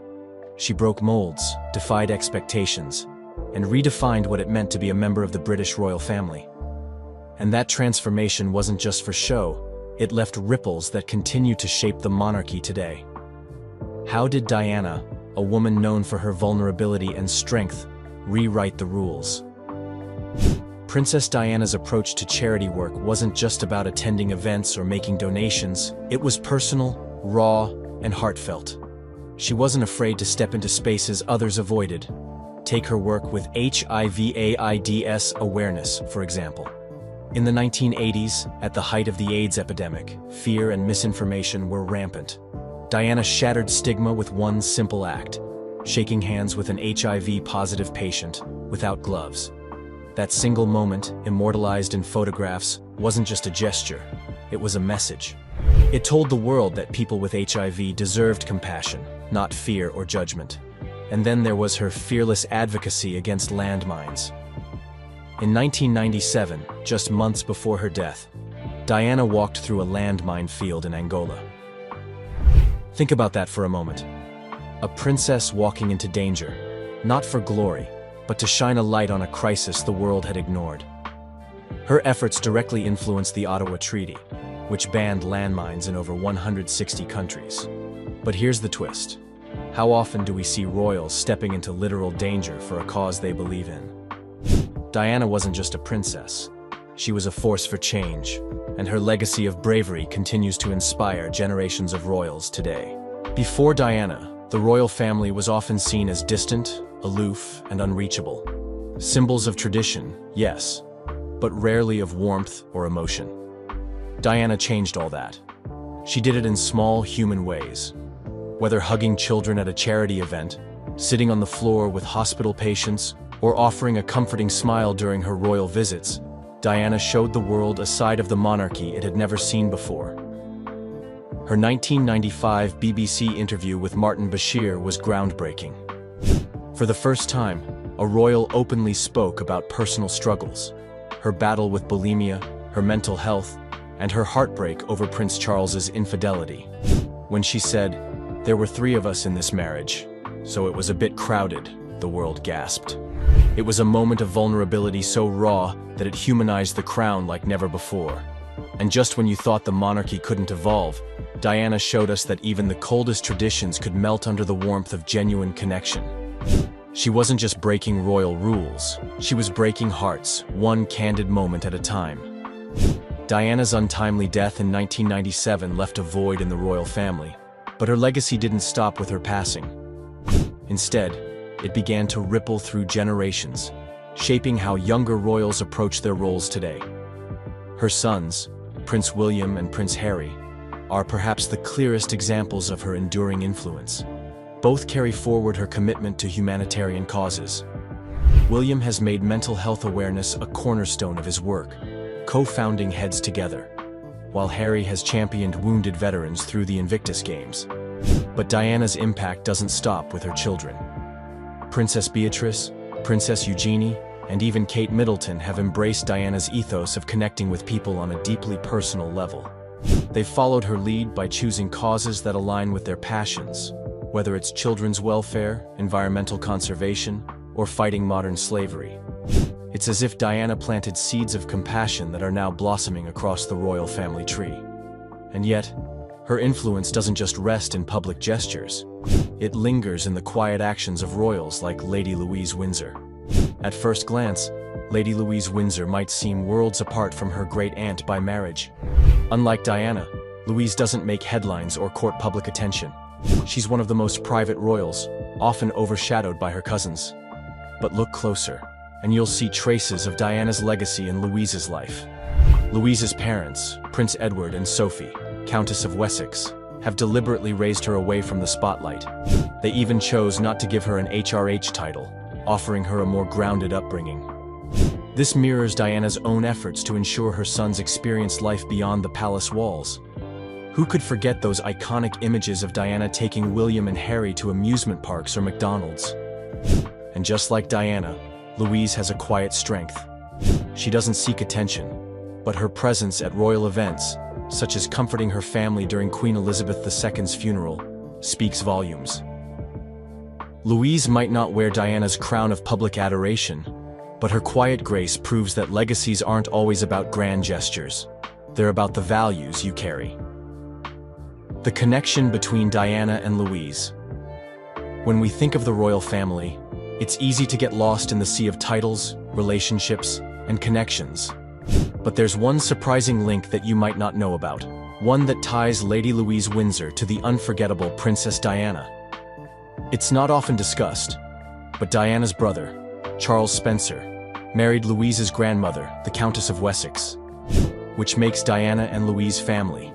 She broke molds, defied expectations, and redefined what it meant to be a member of the British royal family. And that transformation wasn't just for show, it left ripples that continue to shape the monarchy today. How did Diana, a woman known for her vulnerability and strength, rewrite the rules? Princess Diana's approach to charity work wasn't just about attending events or making donations, it was personal, raw, and heartfelt. She wasn't afraid to step into spaces others avoided. Take her work with HIV/AIDS awareness, for example. In the 1980s, at the height of the AIDS epidemic, fear and misinformation were rampant. Diana shattered stigma with one simple act, shaking hands with an HIV-positive patient without gloves. That single moment, immortalized in photographs, wasn't just a gesture, it was a message. It told the world that people with HIV deserved compassion, not fear or judgment. And then there was her fearless advocacy against landmines. In 1997, just months before her death, Diana walked through a landmine field in Angola. Think about that for a moment. A princess walking into danger, not for glory, but to shine a light on a crisis the world had ignored. Her efforts directly influenced the Ottawa Treaty, which banned landmines in over 160 countries. But here's the twist. How often do we see royals stepping into literal danger for a cause they believe in? Diana wasn't just a princess. She was a force for change, and her legacy of bravery continues to inspire generations of royals today. Before Diana, the royal family was often seen as distant, aloof, and unreachable. Symbols of tradition, yes, but rarely of warmth or emotion. Diana changed all that. She did it in small, human ways. Whether hugging children at a charity event, sitting on the floor with hospital patients, or offering a comforting smile during her royal visits, Diana showed the world a side of the monarchy it had never seen before. Her 1995 BBC interview with Martin Bashir was groundbreaking. For the first time, a royal openly spoke about personal struggles, her battle with bulimia, her mental health, and her heartbreak over Prince Charles's infidelity. When she said, "There were 3 of us in this marriage, so it was a bit crowded," the world gasped. It was a moment of vulnerability so raw that it humanized the crown like never before. And just when you thought the monarchy couldn't evolve, Diana showed us that even the coldest traditions could melt under the warmth of genuine connection. She wasn't just breaking royal rules, she was breaking hearts, one candid moment at a time. Diana's untimely death in 1997 left a void in the royal family, but her legacy didn't stop with her passing. Instead, it began to ripple through generations, shaping how younger royals approach their roles today. Her sons, Prince William and Prince Harry, are perhaps the clearest examples of her enduring influence. Both carry forward her commitment to humanitarian causes. William has made mental health awareness a cornerstone of his work, co-founding Heads Together, while Harry has championed wounded veterans through the Invictus Games. But Diana's impact doesn't stop with her children. Princess Beatrice, Princess Eugenie, and even Kate Middleton have embraced Diana's ethos of connecting with people on a deeply personal level. They've followed her lead by choosing causes that align with their passions, whether it's children's welfare, environmental conservation, or fighting modern slavery. It's as if Diana planted seeds of compassion that are now blossoming across the royal family tree. And yet, her influence doesn't just rest in public gestures. It lingers in the quiet actions of royals like Lady Louise Windsor. At first glance, Lady Louise Windsor might seem worlds apart from her great-aunt by marriage. Unlike Diana, Louise doesn't make headlines or court public attention. She's one of the most private royals, often overshadowed by her cousins. But look closer, and you'll see traces of Diana's legacy in Louise's life. Louise's parents, Prince Edward and Sophie, Countess of Wessex, have deliberately raised her away from the spotlight. They even chose not to give her an HRH title, offering her a more grounded upbringing. This mirrors Diana's own efforts to ensure her sons experienced life beyond the palace walls. Who could forget those iconic images of Diana taking William and Harry to amusement parks or McDonald's? And just like Diana, Louise has a quiet strength. She doesn't seek attention, but her presence at royal events, such as comforting her family during Queen Elizabeth II's funeral, speaks volumes. Louise might not wear Diana's crown of public adoration, but her quiet grace proves that legacies aren't always about grand gestures. They're about the values you carry. The connection between Diana and Louise. When we think of the royal family, it's easy to get lost in the sea of titles, relationships, and connections. But there's one surprising link that you might not know about, one that ties Lady Louise Windsor to the unforgettable Princess Diana. It's not often discussed, but Diana's brother, Charles Spencer, married Louise's grandmother, the Countess of Wessex, which makes Diana and Louise family.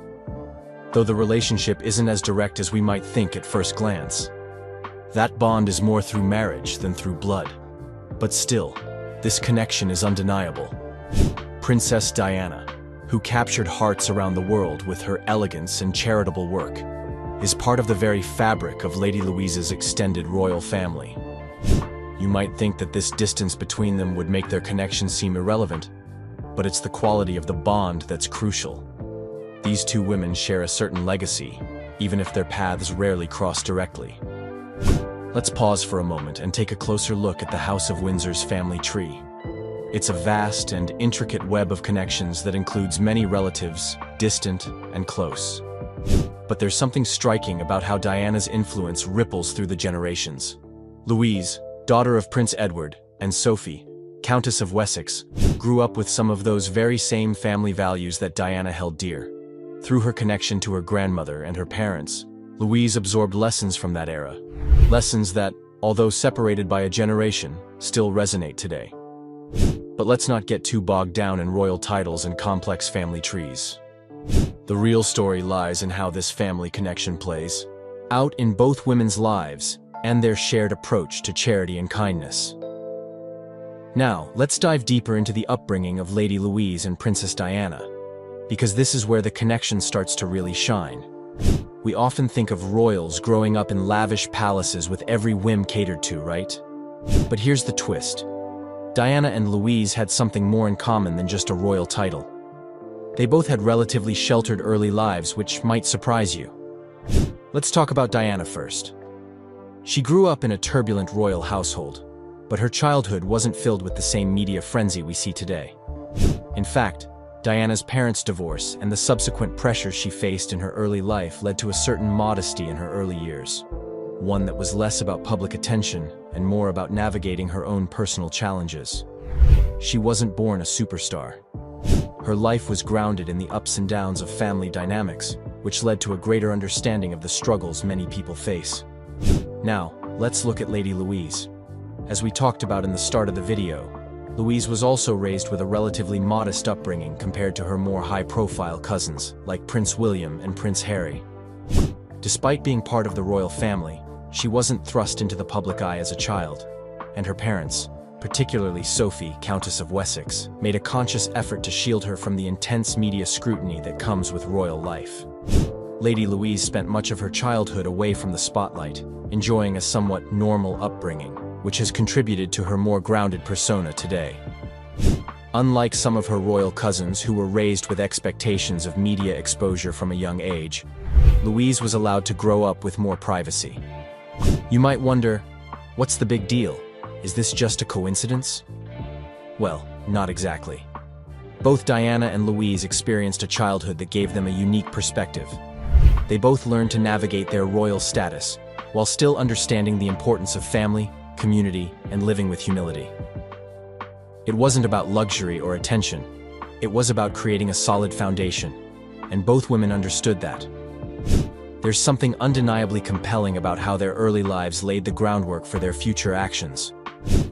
Though the relationship isn't as direct as we might think at first glance. That bond is more through marriage than through blood. But still, this connection is undeniable. Princess Diana, who captured hearts around the world with her elegance and charitable work, is part of the very fabric of Lady Louise's extended royal family. You might think that this distance between them would make their connection seem irrelevant, but it's the quality of the bond that's crucial. These two women share a certain legacy, even if their paths rarely cross directly. Let's pause for a moment and take a closer look at the House of Windsor's family tree. It's a vast and intricate web of connections that includes many relatives, distant and close. But there's something striking about how Diana's influence ripples through the generations. Louise, daughter of Prince Edward, and Sophie, Countess of Wessex, grew up with some of those very same family values that Diana held dear. Through her connection to her grandmother and her parents, Louise absorbed lessons from that era. Lessons that, although separated by a generation, still resonate today. But let's not get too bogged down in royal titles and complex family trees. The real story lies in how this family connection plays out in both women's lives and their shared approach to charity and kindness. Now, let's dive deeper into the upbringing of Lady Louise and Princess Diana, because this is where the connection starts to really shine. We often think of royals growing up in lavish palaces with every whim catered to, right? But here's the twist. Diana and Louise had something more in common than just a royal title. They both had relatively sheltered early lives, which might surprise you. Let's talk about Diana first. She grew up in a turbulent royal household, but her childhood wasn't filled with the same media frenzy we see today. In fact, Diana's parents' divorce and the subsequent pressures she faced in her early life led to a certain modesty in her early years, one that was less about public attention and more about navigating her own personal challenges. She wasn't born a superstar. Her life was grounded in the ups and downs of family dynamics, which led to a greater understanding of the struggles many people face. Now, let's look at Lady Louise. As we talked about in the start of the video, Louise was also raised with a relatively modest upbringing compared to her more high-profile cousins, like Prince William and Prince Harry. Despite being part of the royal family, she wasn't thrust into the public eye as a child, and her parents, particularly Sophie, Countess of Wessex, made a conscious effort to shield her from the intense media scrutiny that comes with royal life. Lady Louise spent much of her childhood away from the spotlight, enjoying a somewhat normal upbringing, which has contributed to her more grounded persona today. Unlike some of her royal cousins who were raised with expectations of media exposure from a young age, Louise was allowed to grow up with more privacy. You might wonder, what's the big deal? Is this just a coincidence? Well, not exactly. Both Diana and Louise experienced a childhood that gave them a unique perspective. They both learned to navigate their royal status, while still understanding the importance of family, community, and living with humility. It wasn't about luxury or attention. It was about creating a solid foundation, and both women understood that. there's something undeniably compelling about how their early lives laid the groundwork for their future actions.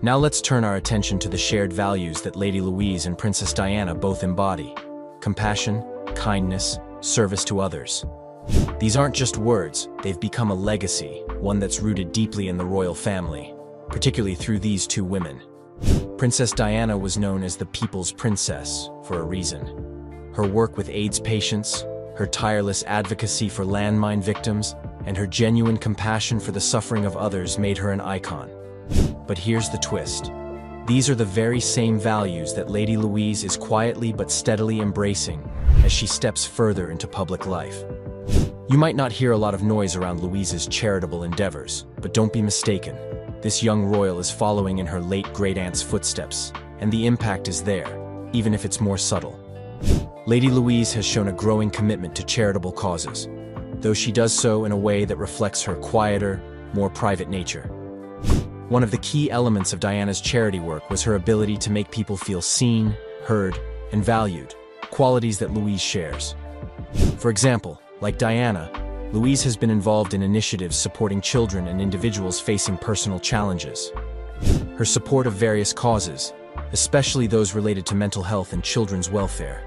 Now let's turn our attention to the shared values that Lady Louise and Princess Diana both embody: compassion, kindness, service to others. These aren't just words, they've become a legacy, one that's rooted deeply in the royal family, particularly through these two women. Princess Diana was known as the People's Princess for a reason. Her work with AIDS patients, her tireless advocacy for landmine victims, and her genuine compassion for the suffering of others made her an icon. But here's the twist. These are the very same values that Lady Louise is quietly but steadily embracing as she steps further into public life. You might not hear a lot of noise around Louise's charitable endeavors, but don't be mistaken. This young royal is following in her late great-aunt's footsteps, and the impact is there, even if it's more subtle. Lady Louise has shown a growing commitment to charitable causes, though she does so in a way that reflects her quieter, more private nature. One of the key elements of Diana's charity work was her ability to make people feel seen, heard, and valued, qualities that Louise shares. For example, like Diana, Louise has been involved in initiatives supporting children and individuals facing personal challenges. Her support of various causes, especially those related to mental health and children's welfare,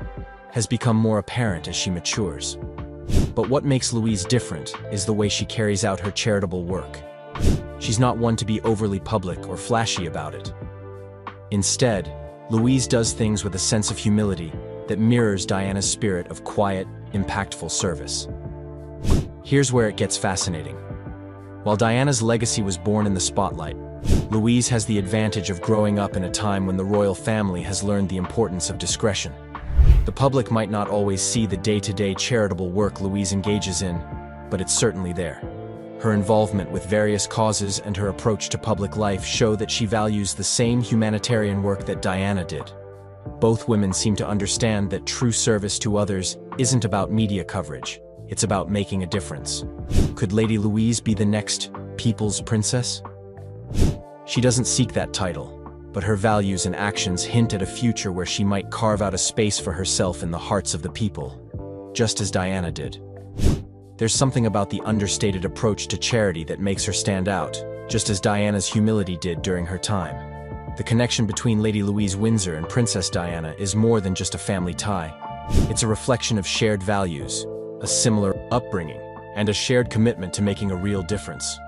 has become more apparent as she matures. But what makes Louise different is the way she carries out her charitable work. She's not one to be overly public or flashy about it. Instead, Louise does things with a sense of humility that mirrors Diana's spirit of quiet, impactful service. Here's where it gets fascinating. While Diana's legacy was born in the spotlight, Louise has the advantage of growing up in a time when the royal family has learned the importance of discretion. The public might not always see the day-to-day charitable work Louise engages in, but it's certainly there. Her involvement with various causes and her approach to public life show that she values the same humanitarian work that Diana did. Both women seem to understand that true service to others isn't about media coverage, it's about making a difference. Could Lady Louise be the next People's Princess? She doesn't seek that title, but her values and actions hint at a future where she might carve out a space for herself in the hearts of the people, just as Diana did. There's something about the understated approach to charity that makes her stand out, just as Diana's humility did during her time. The connection between Lady Louise Windsor and Princess Diana is more than just a family tie. It's a reflection of shared values, a similar upbringing, and a shared commitment to making a real difference.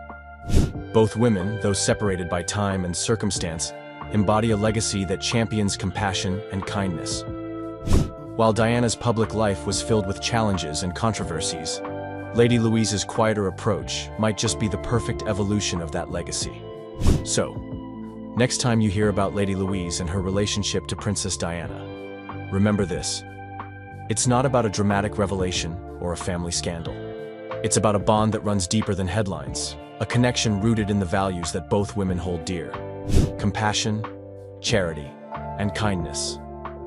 Both women, though separated by time and circumstance, embody a legacy that champions compassion and kindness. While Diana's public life was filled with challenges and controversies, Lady Louise's quieter approach might just be the perfect evolution of that legacy. So, next time you hear about Lady Louise and her relationship to Princess Diana, remember this. It's not about a dramatic revelation or a family scandal. It's about a bond that runs deeper than headlines, a connection rooted in the values that both women hold dear. Compassion, charity, and kindness.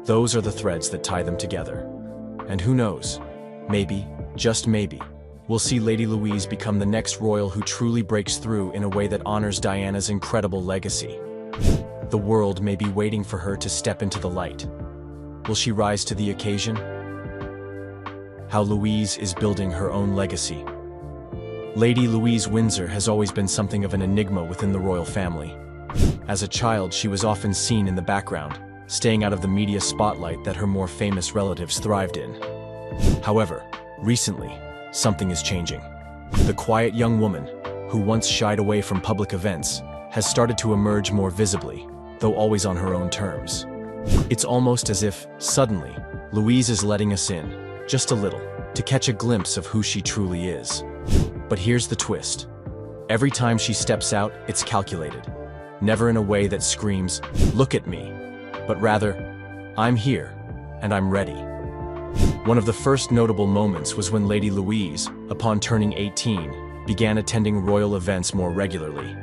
Those are the threads that tie them together. And who knows, maybe, just maybe, we'll see Lady Louise become the next royal who truly breaks through in a way that honors Diana's incredible legacy. The world may be waiting for her to step into the light. Will she rise to the occasion? How Louise is building her own legacy. Lady Louise Windsor has always been something of an enigma within the royal family. As a child, she was often seen in the background, staying out of the media spotlight that her more famous relatives thrived in. However, recently, something is changing. The quiet young woman, who once shied away from public events, has started to emerge more visibly, though always on her own terms. It's almost as if, suddenly, Louise is letting us in, just a little, to catch a glimpse of who she truly is. But here's the twist. Every time she steps out, it's calculated. Never in a way that screams, "Look at me," but rather, "I'm here, and I'm ready." One of the first notable moments was when Lady Louise, upon turning 18, began attending royal events more regularly.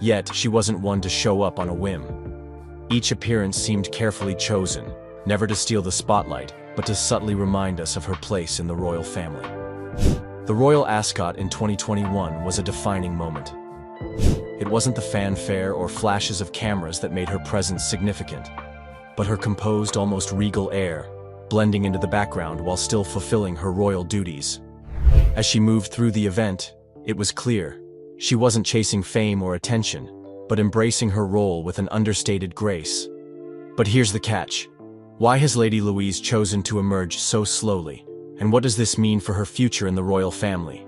Yet, she wasn't one to show up on a whim. Each appearance seemed carefully chosen, never to steal the spotlight, but to subtly remind us of her place in the royal family. The royal ascot in 2021 was a defining moment. It wasn't the fanfare or flashes of cameras that made her presence significant, but her composed, almost regal air, blending into the background while still fulfilling her royal duties. As she moved through the event, it was clear. She wasn't chasing fame or attention, but embracing her role with an understated grace. But here's the catch. Why has Lady Louise chosen to emerge so slowly? And what does this mean for her future in the royal family?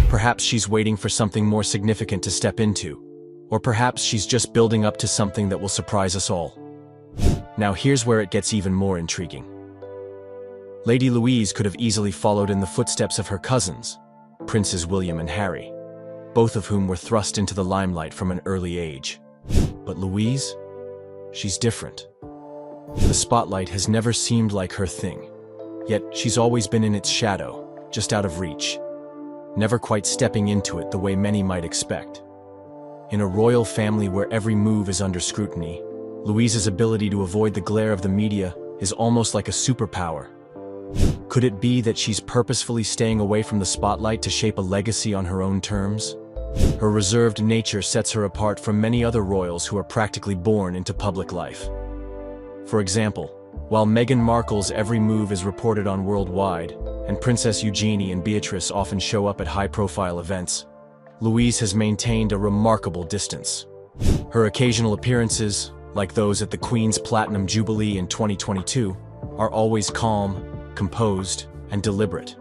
Perhaps she's waiting for something more significant to step into. Or perhaps she's just building up to something that will surprise us all. Now here's where it gets even more intriguing. Lady Louise could have easily followed in the footsteps of her cousins, Princes William and Harry, both of whom were thrust into the limelight from an early age. But Louise? She's different. The spotlight has never seemed like her thing, yet she's always been in its shadow, just out of reach, never quite stepping into it the way many might expect. In a royal family where every move is under scrutiny, Louise's ability to avoid the glare of the media is almost like a superpower. Could it be that she's purposefully staying away from the spotlight to shape a legacy on her own terms? Her reserved nature sets her apart from many other royals who are practically born into public life. For example, while Meghan Markle's every move is reported on worldwide, and Princess Eugenie and Beatrice often show up at high-profile events, Louise has maintained a remarkable distance. Her occasional appearances, like those at the Queen's Platinum Jubilee in 2022, are always calm, composed, and deliberate.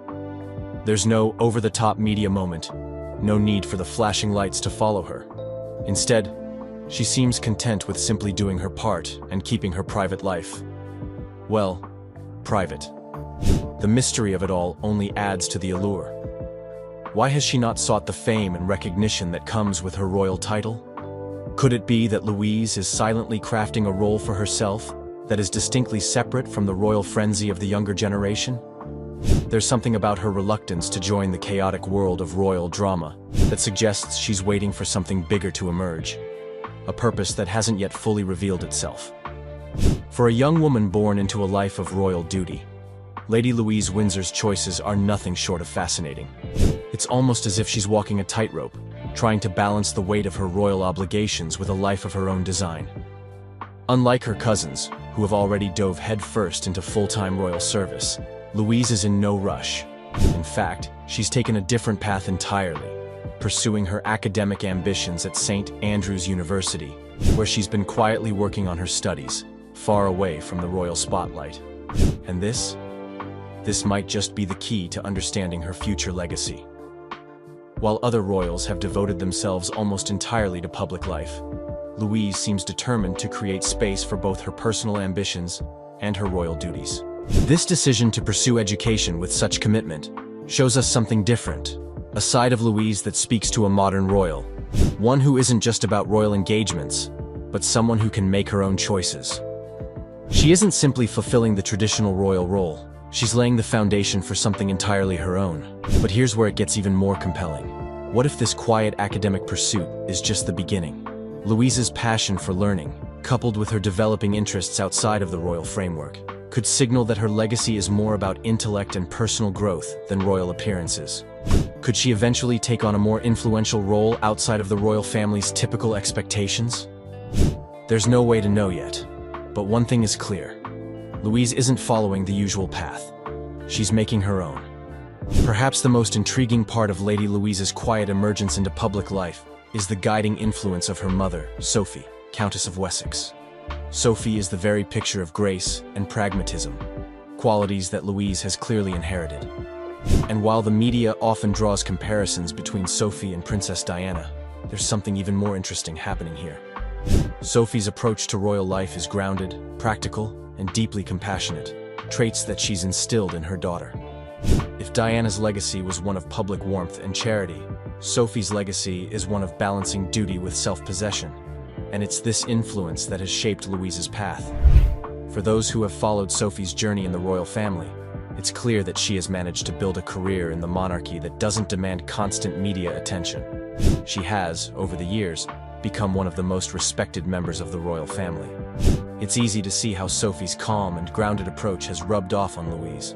There's no over-the-top media moment, no need for the flashing lights to follow her. Instead, she seems content with simply doing her part and keeping her private life, well, private. The mystery of it all only adds to the allure. Why has she not sought the fame and recognition that comes with her royal title? Could it be that Louise is silently crafting a role for herself that is distinctly separate from the royal frenzy of the younger generation? There's something about her reluctance to join the chaotic world of royal drama that suggests she's waiting for something bigger to emerge, a purpose that hasn't yet fully revealed itself. For a young woman born into a life of royal duty, Lady Louise Windsor's choices are nothing short of fascinating. It's almost as if she's walking a tightrope, trying to balance the weight of her royal obligations with a life of her own design. Unlike her cousins, who have already dove headfirst into full-time royal service, Louise is in no rush. In fact, she's taken a different path entirely, pursuing her academic ambitions at St. Andrews University, where she's been quietly working on her studies, far away from the royal spotlight. And this might just be the key to understanding her future legacy. While other royals have devoted themselves almost entirely to public life, Louise seems determined to create space for both her personal ambitions and her royal duties. This decision to pursue education with such commitment shows us something different, a side of Louise that speaks to a modern royal, one who isn't just about royal engagements, but someone who can make her own choices. She isn't simply fulfilling the traditional royal role, she's laying the foundation for something entirely her own. But here's where it gets even more compelling. What if this quiet academic pursuit is just the beginning? Louise's passion for learning, coupled with her developing interests outside of the royal framework, could signal that her legacy is more about intellect and personal growth than royal appearances. Could she eventually take on a more influential role outside of the royal family's typical expectations? There's no way to know yet, but one thing is clear. Louise isn't following the usual path. She's making her own. Perhaps the most intriguing part of Lady Louise's quiet emergence into public life is the guiding influence of her mother, Sophie, Countess of Wessex. Sophie is the very picture of grace and pragmatism, qualities that Louise has clearly inherited. And while the media often draws comparisons between Sophie and Princess Diana, there's something even more interesting happening here. Sophie's approach to royal life is grounded, practical, and deeply compassionate, traits that she's instilled in her daughter. If Diana's legacy was one of public warmth and charity, Sophie's legacy is one of balancing duty with self-possession, and it's this influence that has shaped Louise's path. For those who have followed Sophie's journey in the royal family, it's clear that she has managed to build a career in the monarchy that doesn't demand constant media attention. She has, over the years, become one of the most respected members of the royal family. It's easy to see how Sophie's calm and grounded approach has rubbed off on Louise.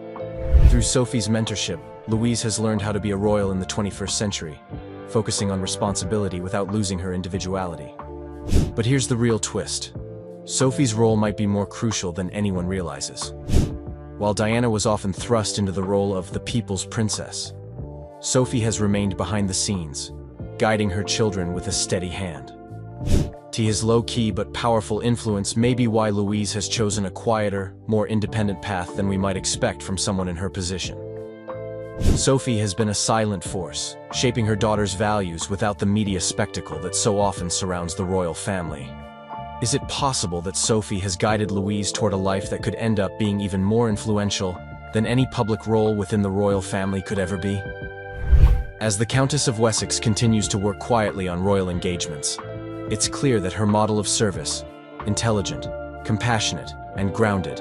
Through Sophie's mentorship, Louise has learned how to be a royal in the 21st century, focusing on responsibility without losing her individuality. But here's the real twist. Sophie's role might be more crucial than anyone realizes. While Diana was often thrust into the role of the people's princess, Sophie has remained behind the scenes, guiding her children with a steady hand. Tia's low-key but powerful influence may be why Louise has chosen a quieter, more independent path than we might expect from someone in her position. Sophie has been a silent force, shaping her daughter's values without the media spectacle that so often surrounds the royal family. Is it possible that Sophie has guided Louise toward a life that could end up being even more influential than any public role within the royal family could ever be? As the Countess of Wessex continues to work quietly on royal engagements, it's clear that her model of service, intelligent, compassionate, and grounded,